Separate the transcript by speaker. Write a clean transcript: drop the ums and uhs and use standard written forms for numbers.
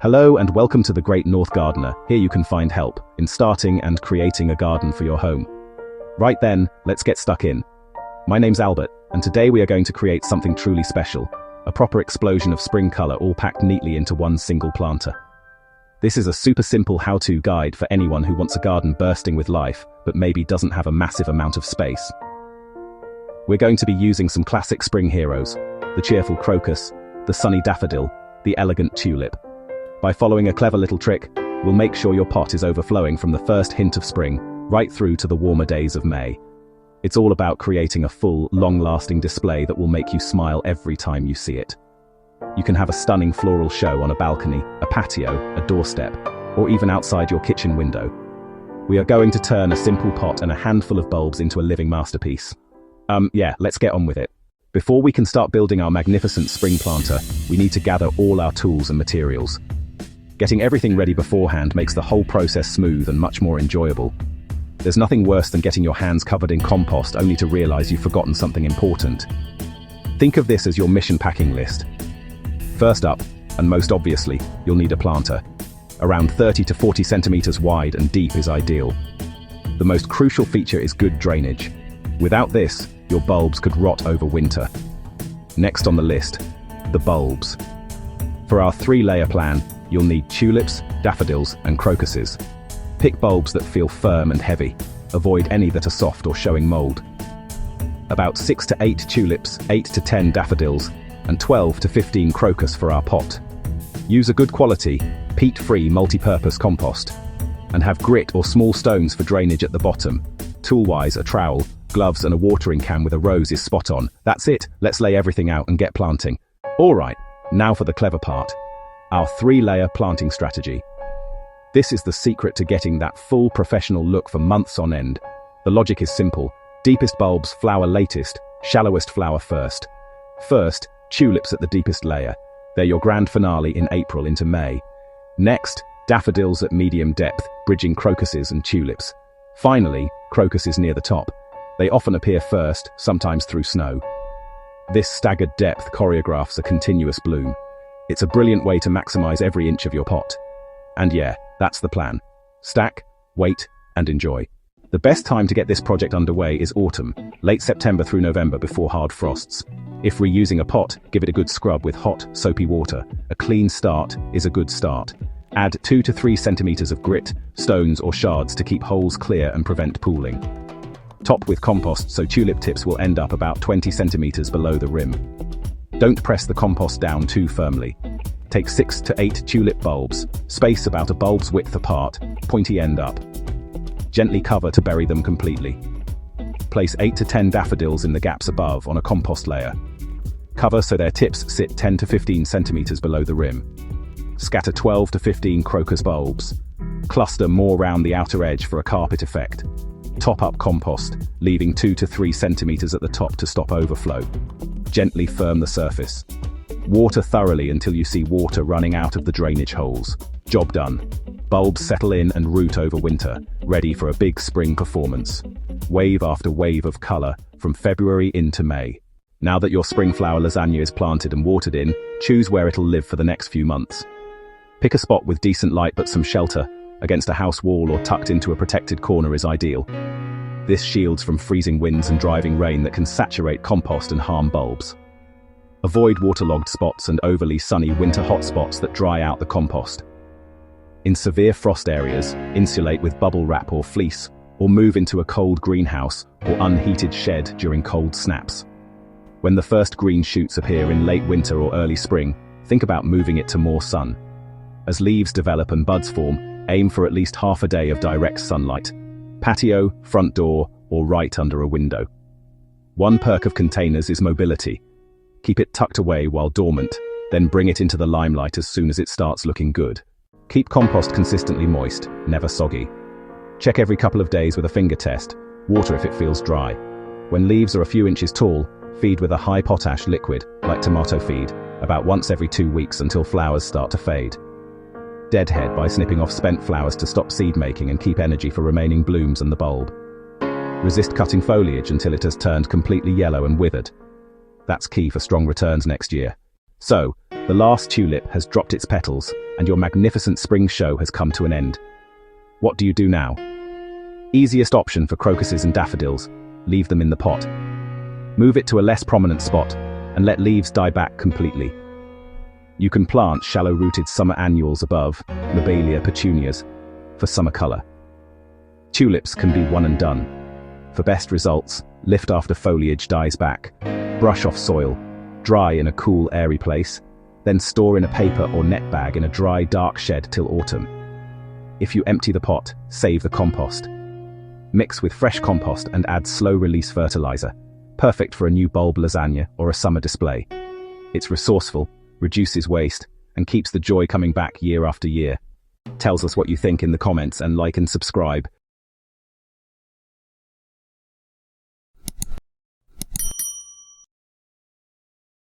Speaker 1: Hello and welcome to the Great North Gardener. Here you can find help in starting and creating a garden for your home. Right then, let's get stuck in. My name's Albert, and today we are going to create something truly special, a proper explosion of spring color all packed neatly into one single planter. This is a super simple how-to guide for anyone who wants a garden bursting with life, but maybe doesn't have a massive amount of space. We're going to be using some classic spring heroes, the cheerful crocus, the sunny daffodil, the elegant tulip. By following a clever little trick, we'll make sure your pot is overflowing from the first hint of spring, right through to the warmer days of May. It's all about creating a full, long-lasting display that will make you smile every time you see it. You can have a stunning floral show on a balcony, a patio, a doorstep, or even outside your kitchen window. We are going to turn a simple pot and a handful of bulbs into a living masterpiece. Let's get on with it. Before we can start building our magnificent spring planter, we need to gather all our tools and materials. Getting everything ready beforehand makes the whole process smooth and much more enjoyable. There's nothing worse than getting your hands covered in compost only to realize you've forgotten something important. Think of this as your mission packing list. First up, and most obviously, you'll need a planter. Around 30 to 40 centimeters wide and deep is ideal. The most crucial feature is good drainage. Without this, your bulbs could rot over winter. Next on the list, the bulbs. For our 3-layer plan, you'll need tulips, daffodils, and crocuses. Pick bulbs that feel firm and heavy. Avoid any that are soft or showing mold. About 6 to 8 tulips, 8 to 10 daffodils, and 12 to 15 crocus for our pot. Use a good quality, peat-free multi-purpose compost. And have grit or small stones for drainage at the bottom. Tool-wise, a trowel, gloves, and a watering can with a rose is spot on. That's it, let's lay everything out and get planting. Alright, now for the clever part. Our 3-layer planting strategy. This is the secret to getting that full professional look for months on end. The logic is simple. Deepest bulbs flower latest, shallowest flower first. First, tulips at the deepest layer. They're your grand finale in April into May. Next, daffodils at medium depth, bridging crocuses and tulips. Finally, crocuses near the top. They often appear first, sometimes through snow. This staggered depth choreographs a continuous bloom. It's a brilliant way to maximize every inch of your pot. And yeah, that's the plan. Stack, wait, and enjoy. The best time to get this project underway is autumn, late September through November before hard frosts. If reusing a pot, give it a good scrub with hot, soapy water. A clean start is a good start. Add 2 to 3 centimeters of grit, stones, or shards to keep holes clear and prevent pooling. Top with compost so tulip tips will end up about 20 centimeters below the rim. Don't press the compost down too firmly. Take 6 to 8 tulip bulbs, space about a bulb's width apart, pointy end up. Gently cover to bury them completely. Place 8 to 10 daffodils in the gaps above on a compost layer. Cover so their tips sit 10 to 15 centimeters below the rim. Scatter 12 to 15 crocus bulbs. Cluster more round the outer edge for a carpet effect. Top up compost, leaving 2 to 3 centimeters at the top to stop overflow. Gently firm the surface. Water thoroughly until you see water running out of the drainage holes. Job done. Bulbs settle in and root over winter, ready for a big spring performance. Wave after wave of color, from February into May. Now that your spring flower lasagna is planted and watered in, choose where it'll live for the next few months. Pick a spot with decent light but some shelter. Against a house wall or tucked into a protected corner is ideal. This shields from freezing winds and driving rain that can saturate compost and harm bulbs. Avoid waterlogged spots and overly sunny winter hotspots that dry out the compost. In severe frost areas, insulate with bubble wrap or fleece, or move into a cold greenhouse or unheated shed during cold snaps. When the first green shoots appear in late winter or early spring, think about moving it to more sun. As leaves develop and buds form, aim for at least half a day of direct sunlight. Patio, front door, or right under a window. One perk of containers is mobility. Keep it tucked away while dormant, then bring it into the limelight as soon as it starts looking good. Keep compost consistently moist, never soggy. Check every couple of days with a finger test. Water if it feels dry. When leaves are a few inches tall, feed with a high potash liquid, like tomato feed, about once every 2 weeks until flowers start to fade. Deadhead by snipping off spent flowers to stop seed making and keep energy for remaining blooms and the bulb. Resist cutting foliage until it has turned completely yellow and withered. That's key for strong returns next year. So, the last tulip has dropped its petals, and your magnificent spring show has come to an end. What do you do now? Easiest option for crocuses and daffodils: leave them in the pot. Move it to a less prominent spot and let leaves die back completely. You can plant shallow-rooted summer annuals above, lobelia petunias, for summer color. Tulips can be one and done. For best results, lift after foliage dies back, brush off soil, dry in a cool, airy place, then store in a paper or net bag in a dry, dark shed till autumn. If you empty the pot, save the compost. Mix with fresh compost and add slow-release fertilizer, perfect for a new bulb lasagna or a summer display. It's resourceful, reduces waste, and keeps the joy coming back year after year. Tells us what you think in the comments and like and subscribe.